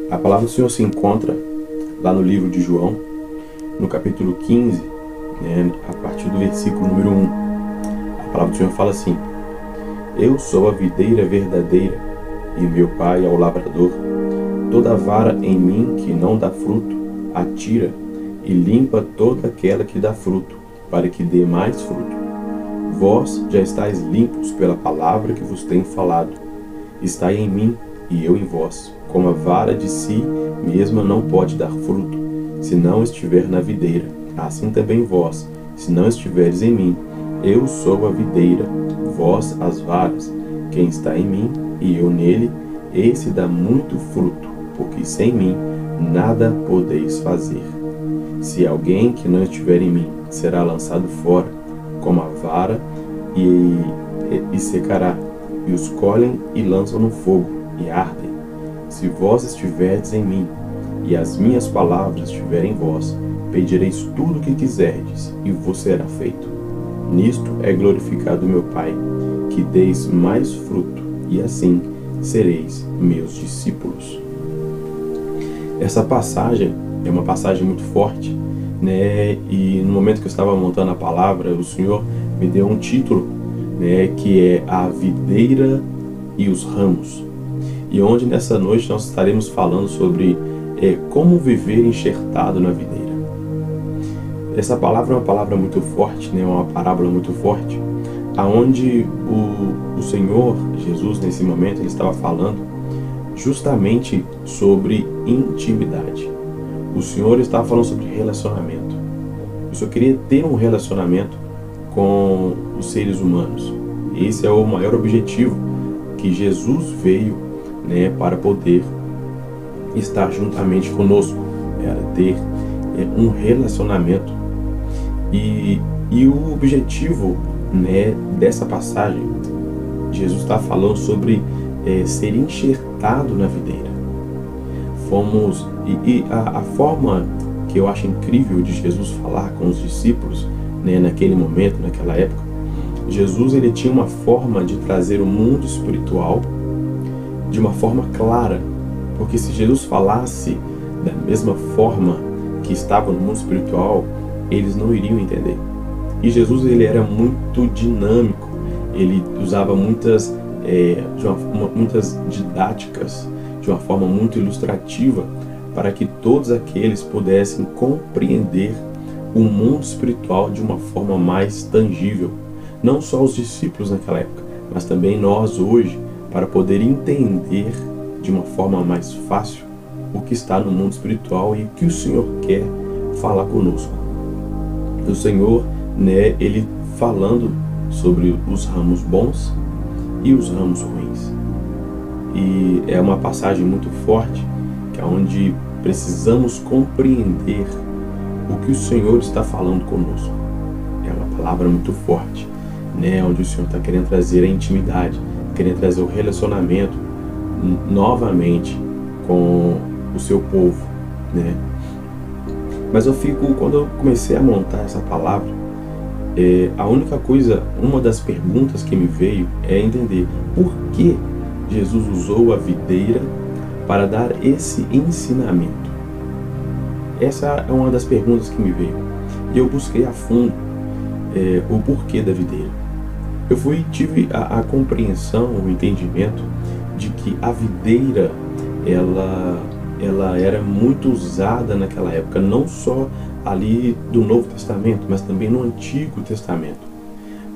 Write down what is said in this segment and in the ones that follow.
A palavra do Senhor se encontra lá no livro de João, no capítulo 15, a partir do versículo número 1. A palavra do Senhor fala assim: Eu sou a videira verdadeira, e meu Pai é o lavrador. Toda vara em mim que não dá fruto, atira, e limpa toda aquela que dá fruto, para que dê mais fruto. Vós já estáis limpos pela palavra que vos tenho falado. Estai em mim, e eu em vós. Como a vara de si mesma não pode dar fruto, se não estiver na videira, assim também vós, se não estiveres em mim. Eu sou a videira, vós as varas. Quem está em mim e eu nele, esse dá muito fruto, porque sem mim nada podeis fazer. Se alguém que não estiver em mim será lançado fora, como a vara, e secará, e os colhem e lançam no fogo, e ardem. Se vós estiverdes em mim, e as minhas palavras estiverem em vós, pedireis tudo o que quiserdes, e vos será feito. Nisto é glorificado meu Pai, que deis mais fruto, e assim sereis meus discípulos. Essa passagem é uma passagem muito forte, E no momento que eu estava montando a palavra, o Senhor me deu um título, que é A Videira e os Ramos. E onde nessa noite nós estaremos falando sobre como viver enxertado na videira. Essa palavra é uma palavra muito forte, uma parábola muito forte, aonde o Senhor Jesus, nesse momento, ele estava falando justamente sobre intimidade. O Senhor estava falando sobre relacionamento. O Senhor queria ter um relacionamento com os seres humanos. Esse é o maior objetivo que Jesus veio, para poder estar juntamente conosco. Era ter um relacionamento. E o objetivo, dessa passagem, Jesus está falando sobre ser enxertado na videira. A forma que eu acho incrível de Jesus falar com os discípulos, naquele momento, naquela época, Jesus ele tinha uma forma de trazer o mundo espiritual de uma forma clara, porque se Jesus falasse da mesma forma que estava no mundo espiritual, eles não iriam entender. E Jesus ele era muito dinâmico, ele usava muitas didáticas de uma forma muito ilustrativa para que todos aqueles pudessem compreender o mundo espiritual de uma forma mais tangível. Não só os discípulos naquela época, mas também nós hoje, para poder entender de uma forma mais fácil o que está no mundo espiritual e o que o Senhor quer falar conosco. O Senhor, ele falando sobre os ramos bons e os ramos ruins. E é uma passagem muito forte, que é onde precisamos compreender o que o Senhor está falando conosco. É uma palavra muito forte, onde o Senhor está querendo trazer a intimidade, querendo trazer o relacionamento novamente com o seu povo, Mas quando eu comecei a montar essa palavra, a única coisa, uma das perguntas que me veio é entender por que Jesus usou a videira para dar esse ensinamento. Essa é uma das perguntas que me veio. E eu busquei a fundo o porquê da videira. Eu tive a compreensão, o entendimento de que a videira, ela era muito usada naquela época, não só ali do Novo Testamento, mas também no Antigo Testamento.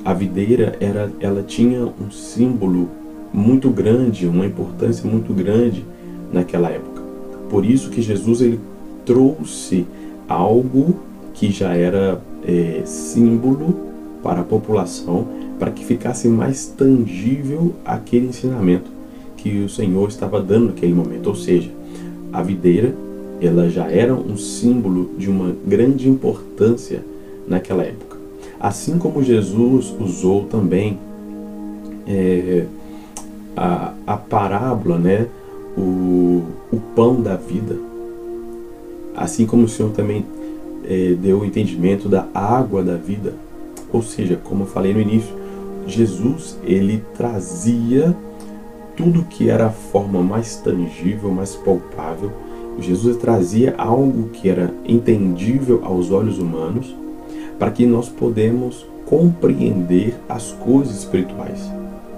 A videira, ela tinha um símbolo muito grande, uma importância muito grande naquela época. Por isso que Jesus ele trouxe algo que já era símbolo para a população, para que ficasse mais tangível aquele ensinamento que o Senhor estava dando naquele momento. Ou seja, a videira, ela já era um símbolo de uma grande importância naquela época. Assim como Jesus usou também a parábola, o pão da vida. Assim como o Senhor também deu o entendimento da água da vida. Ou seja, como eu falei no início, Jesus ele trazia tudo que era a forma mais tangível, mais palpável. Jesus trazia algo que era entendível aos olhos humanos, para que nós podemos compreender as coisas espirituais.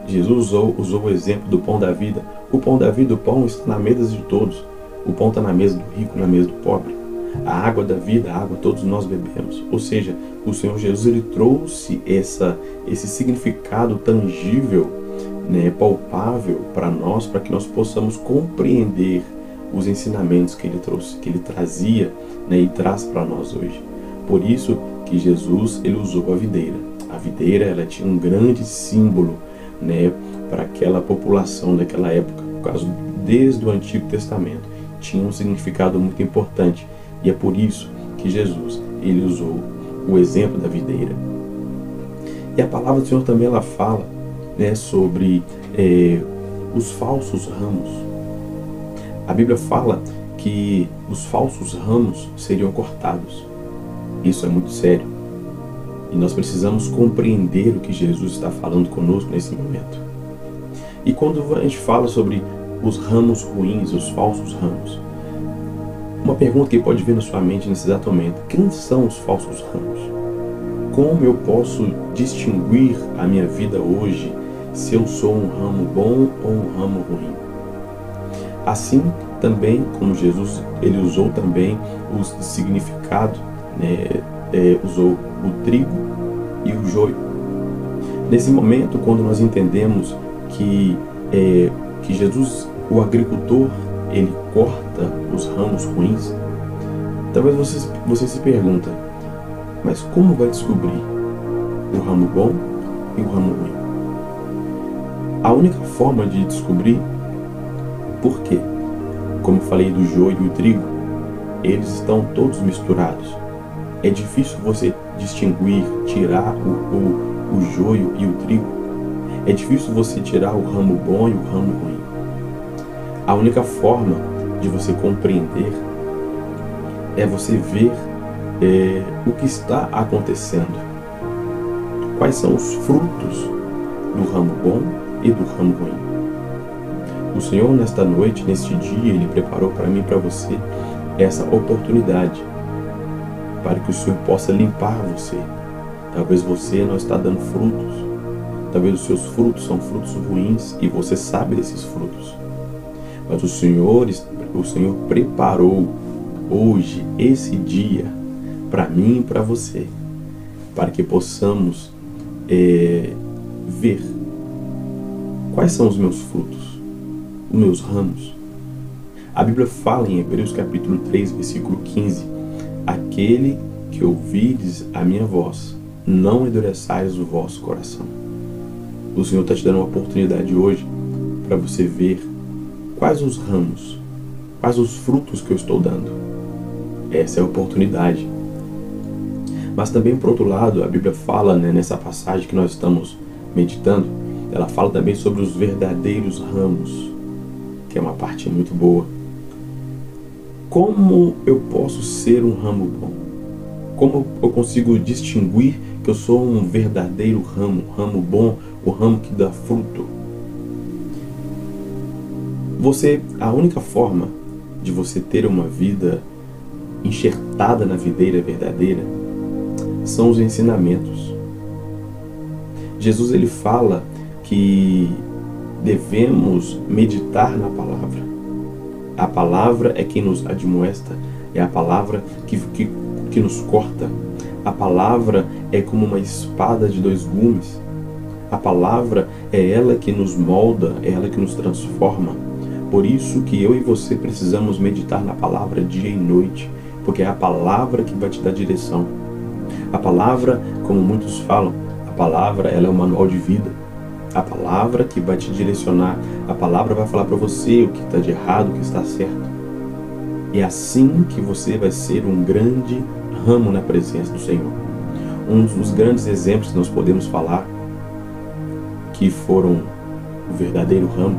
Jesus usou o exemplo do pão da vida. O pão da vida, o pão está na mesa de todos. O pão está na mesa do rico, na mesa do pobre. A água da vida, a água todos nós bebemos. Ou seja, o Senhor Jesus ele trouxe esse significado tangível, né, palpável para nós, para que nós possamos compreender os ensinamentos que ele trouxe, que ele trazia, né, e traz para nós hoje. Por isso que Jesus ele usou a videira. A videira ela tinha um grande símbolo, né, para aquela população daquela época, por causa desde o Antigo Testamento, tinha um significado muito importante. E é por isso que Jesus ele usou o exemplo da videira. E a palavra do Senhor também ela fala, né, sobre os falsos ramos. A Bíblia fala que os falsos ramos seriam cortados. Isso é muito sério. E nós precisamos compreender o que Jesus está falando conosco nesse momento. E quando a gente fala sobre os ramos ruins, os falsos ramos, uma pergunta que pode vir na sua mente nesse exato momento: quem são os falsos ramos? Como eu posso distinguir a minha vida hoje se eu sou um ramo bom ou um ramo ruim? Assim também como Jesus ele usou também o significado, né, usou o trigo e o joio. Nesse momento, quando nós entendemos que Jesus, o agricultor, ele corta os ramos ruins, talvez você se pergunta: mas como vai descobrir o ramo bom e o ramo ruim? A única forma de descobrir, por quê? Como falei do joio e o trigo, eles estão todos misturados. É difícil você distinguir, tirar o joio e o trigo. É difícil você tirar o ramo bom e o ramo ruim. A única forma de você compreender é você ver o que está acontecendo. Quais são os frutos do ramo bom e do ramo ruim. O Senhor, nesta noite, neste dia, Ele preparou para mim e para você essa oportunidade para que o Senhor possa limpar você. Talvez você não está dando frutos. Talvez os seus frutos são frutos ruins e você sabe desses frutos. Mas o Senhor preparou hoje, esse dia, para mim e para você, para que possamos ver quais são os meus frutos, os meus ramos. A Bíblia fala em Hebreus capítulo 3, versículo 15: aquele que ouvides a minha voz, não endureçais o vosso coração. O Senhor está te dando uma oportunidade hoje para você ver quais os ramos, quais os frutos que eu estou dando. Essa é a oportunidade. Mas também, por outro lado, a Bíblia fala, né, nessa passagem que nós estamos meditando, ela fala também sobre os verdadeiros ramos, que é uma parte muito boa. Como eu posso ser um ramo bom? Como eu consigo distinguir que eu sou um verdadeiro ramo, ramo bom, o ramo que dá fruto? A única forma de você ter uma vida enxertada na videira verdadeira são os ensinamentos. Jesus ele fala que devemos meditar na palavra. A palavra é quem nos admoesta, é a palavra que nos corta. A palavra é como uma espada de dois gumes. A palavra é ela que nos molda, é ela que nos transforma. Por isso que eu e você precisamos meditar na palavra dia e noite, porque é a palavra que vai te dar direção. A palavra, como muitos falam, a palavra ela é um manual de vida. A palavra que vai te direcionar, a palavra vai falar para você o que está de errado, o que está certo. É assim que você vai ser um grande ramo na presença do Senhor. Um dos grandes exemplos que nós podemos falar que foram o verdadeiro ramo,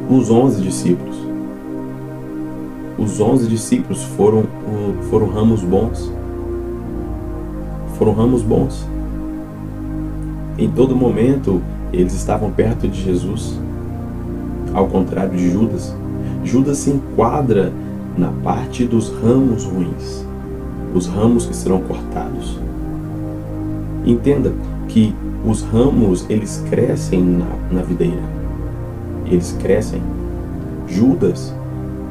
os 11 discípulos. Os 11 discípulos foram ramos bons. Foram ramos bons. Em todo momento, Eles estavam perto de Jesus, ao contrário de Judas. Judas se enquadra na parte dos ramos ruins, os ramos que serão cortados. Entenda que os ramos, eles crescem na videira. Eles crescem. Judas,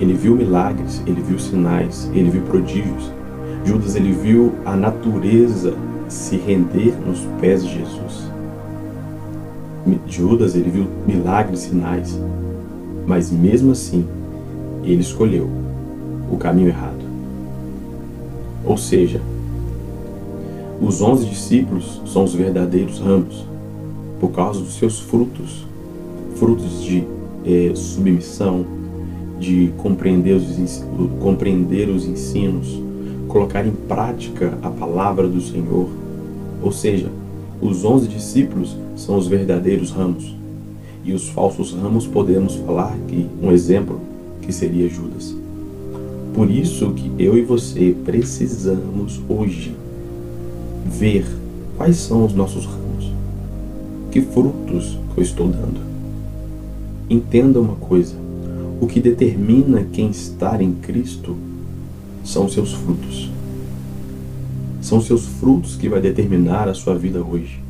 ele viu milagres, ele viu sinais, ele viu prodígios. Judas, ele viu a natureza se render nos pés de Jesus. Judas, ele viu milagres, sinais, mas mesmo assim, ele escolheu o caminho errado. Ou seja, os 11 discípulos são os verdadeiros ramos, por causa dos seus frutos, frutos de submissão, de compreender os ensinos, colocar em prática a palavra do Senhor. Ou seja, os 11 discípulos são os verdadeiros ramos. E os falsos ramos podemos falar que um exemplo que seria Judas. Por isso que eu e você precisamos hoje ver quais são os nossos ramos. Que frutos que eu estou dando. Entenda uma coisa. O que determina quem está em Cristo são os seus frutos. São os seus frutos que vai determinar a sua vida hoje.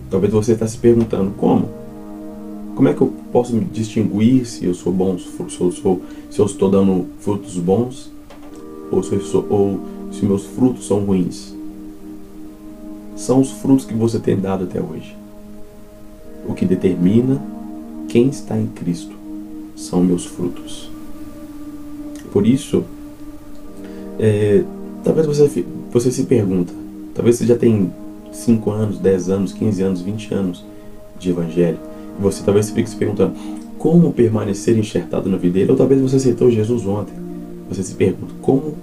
Talvez você está se perguntando, como? Como é que eu posso me distinguir se eu sou bom, se eu estou dando frutos bons ou se meus frutos são ruins? São os frutos que você tem dado até hoje. O que determina quem está em Cristo são meus frutos. Por isso, talvez você se pergunta, talvez você já tem 5 anos, 10 anos, 15 anos, 20 anos de evangelho, e você talvez fique se perguntando, como permanecer enxertado na videira? Ou talvez você aceitou Jesus ontem, você se pergunta, como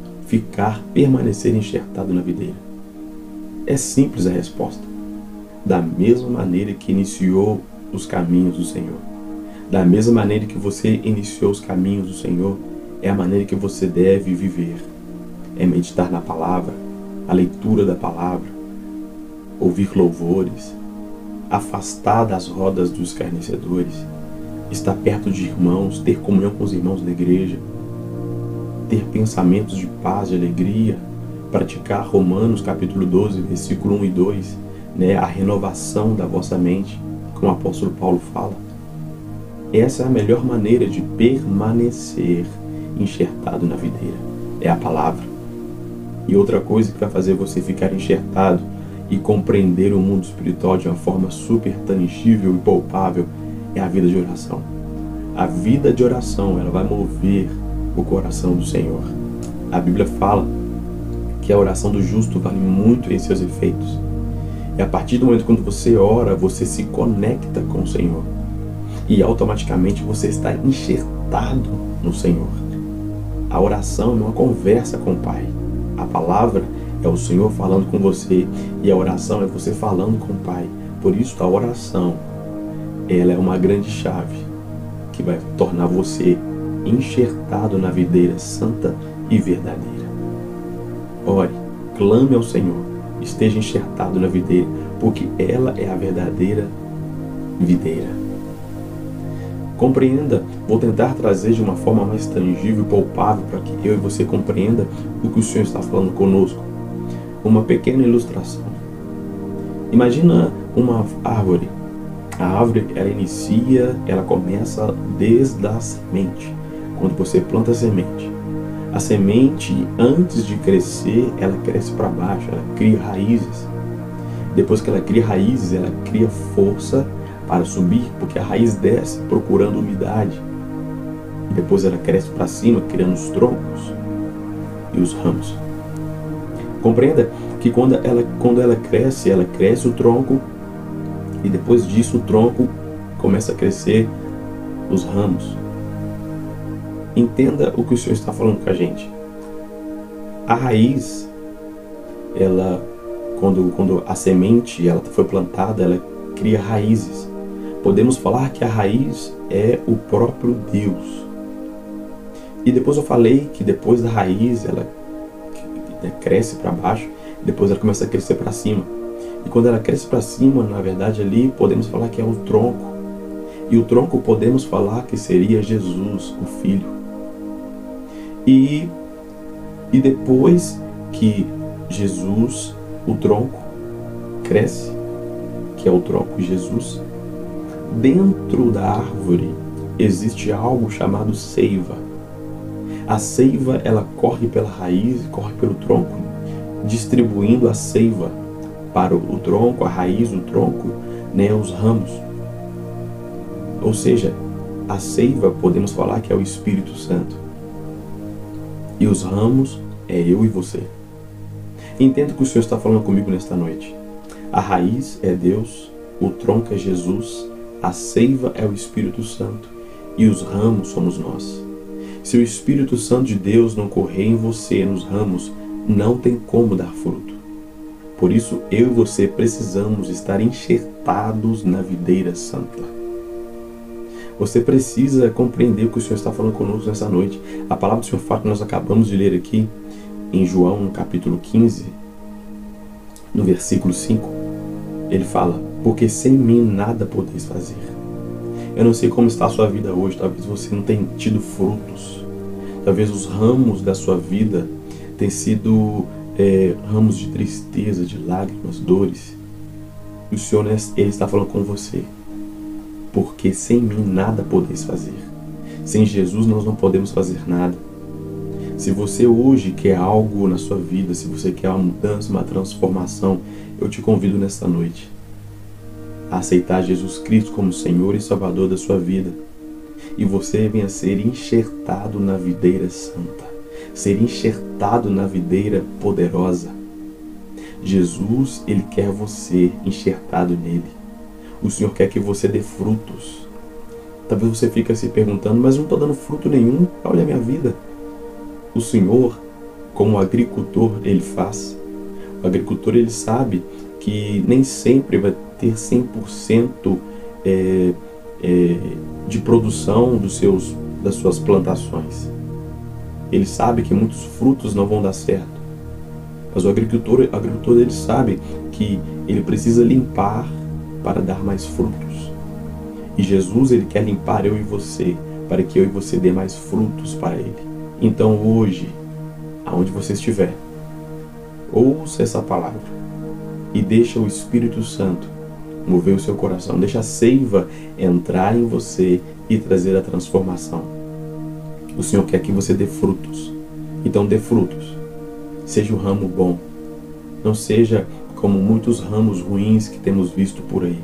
permanecer enxertado na videira? É simples a resposta. Da mesma maneira que iniciou os caminhos do Senhor, da mesma maneira que você iniciou os caminhos do Senhor, é a maneira que você deve viver. É meditar na palavra, a leitura da palavra, ouvir louvores, afastar das rodas dos escarnecedores, estar perto de irmãos, ter comunhão com os irmãos da igreja, ter pensamentos de paz e alegria, praticar Romanos capítulo 12, versículo 1 e 2, a renovação da vossa mente, como o apóstolo Paulo fala. Essa é a melhor maneira de permanecer enxertado na videira, é a palavra. E outra coisa que vai fazer você ficar enxertado e compreender o mundo espiritual de uma forma super tangível e palpável é a vida de oração. A vida de oração, ela vai mover o coração do Senhor. A Bíblia fala que a oração do justo vale muito em seus efeitos. E a partir do momento quando você ora, você se conecta com o Senhor. E automaticamente você está enxertado no Senhor. A oração é uma conversa com o Pai. A palavra é o Senhor falando com você e a oração é você falando com o Pai. Por isso a oração, ela é uma grande chave que vai tornar você enxertado na videira santa e verdadeira. Ore, clame ao Senhor, esteja enxertado na videira, porque ela é a verdadeira videira. Compreenda, vou tentar trazer de uma forma mais tangível e palpável para que eu e você compreenda o que o Senhor está falando conosco. Uma pequena ilustração. Imagina uma árvore. A árvore, ela começa desde a semente. Quando você planta a semente. A semente, antes de crescer, ela cresce para baixo, ela cria raízes. Depois que ela cria raízes, ela cria força para subir, porque a raiz desce procurando umidade. E depois ela cresce para cima, criando os troncos e os ramos. Compreenda que quando ela cresce o tronco, e depois disso o tronco começa a crescer os ramos. Entenda o que o Senhor está falando com a gente. A raiz, quando a semente foi plantada, ela cria raízes. Podemos falar que a raiz é o próprio Deus. E depois eu falei que depois da raiz ela cresce para baixo, depois ela começa a crescer para cima. E quando ela cresce para cima, na verdade ali podemos falar que é o tronco. E o tronco podemos falar que seria Jesus, o Filho. E depois que Jesus, o tronco, cresce, que é o tronco Jesus, dentro da árvore existe algo chamado seiva. A seiva, ela corre pela raiz, corre pelo tronco, distribuindo a seiva para o tronco, a raiz, o tronco, né, os ramos. Ou seja, a seiva podemos falar que é o Espírito Santo. E os ramos é eu e você. Entendo que o Senhor está falando comigo nesta noite. A raiz é Deus, o tronco é Jesus, a seiva é o Espírito Santo e os ramos somos nós. Se o Espírito Santo de Deus não correr em você, nos ramos, não tem como dar fruto. Por isso, eu e você precisamos estar enxertados na videira santa. Você precisa compreender o que o Senhor está falando conosco nessa noite. A palavra do Senhor fala que nós acabamos de ler aqui em João, no capítulo 15, no versículo 5. Ele fala: porque sem mim nada podeis fazer. Eu não sei como está a sua vida hoje. Talvez você não tenha tido frutos. Talvez os ramos da sua vida tenham sido ramos de tristeza, de lágrimas, dores. E o Senhor, Ele está falando com você. Porque sem mim nada podeis fazer. Sem Jesus nós não podemos fazer nada. Se você hoje quer algo na sua vida, se você quer uma mudança, uma transformação, eu te convido nesta noite a aceitar Jesus Cristo como Senhor e Salvador da sua vida. E você venha ser enxertado na videira santa, ser enxertado na videira poderosa. Jesus, Ele quer você enxertado nele. O Senhor quer que você dê frutos. Talvez você fique se perguntando: mas não estou dando fruto nenhum, olha a minha vida. O Senhor, como agricultor, Ele faz. O agricultor, ele sabe que nem sempre vai ter 100% de produção das suas plantações. Ele sabe que muitos frutos não vão dar certo. Mas o agricultor ele sabe que ele precisa limpar para dar mais frutos. E Jesus, Ele quer limpar eu e você, para que eu e você dê mais frutos para Ele. Então hoje, aonde você estiver, ouça essa palavra e deixa o Espírito Santo mover o seu coração. Deixa a seiva entrar em você e trazer a transformação. O Senhor quer que você dê frutos. Então dê frutos. Seja um ramo bom. Não seja como muitos ramos ruins que temos visto por aí.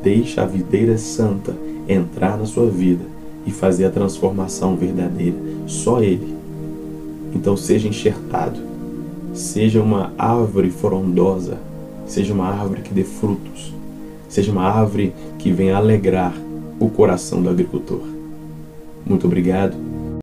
Deixa a videira santa entrar na sua vida e fazer a transformação verdadeira. Só Ele. Então seja enxertado. Seja uma árvore frondosa. Seja uma árvore que dê frutos. Seja uma árvore que venha alegrar o coração do agricultor. Muito obrigado.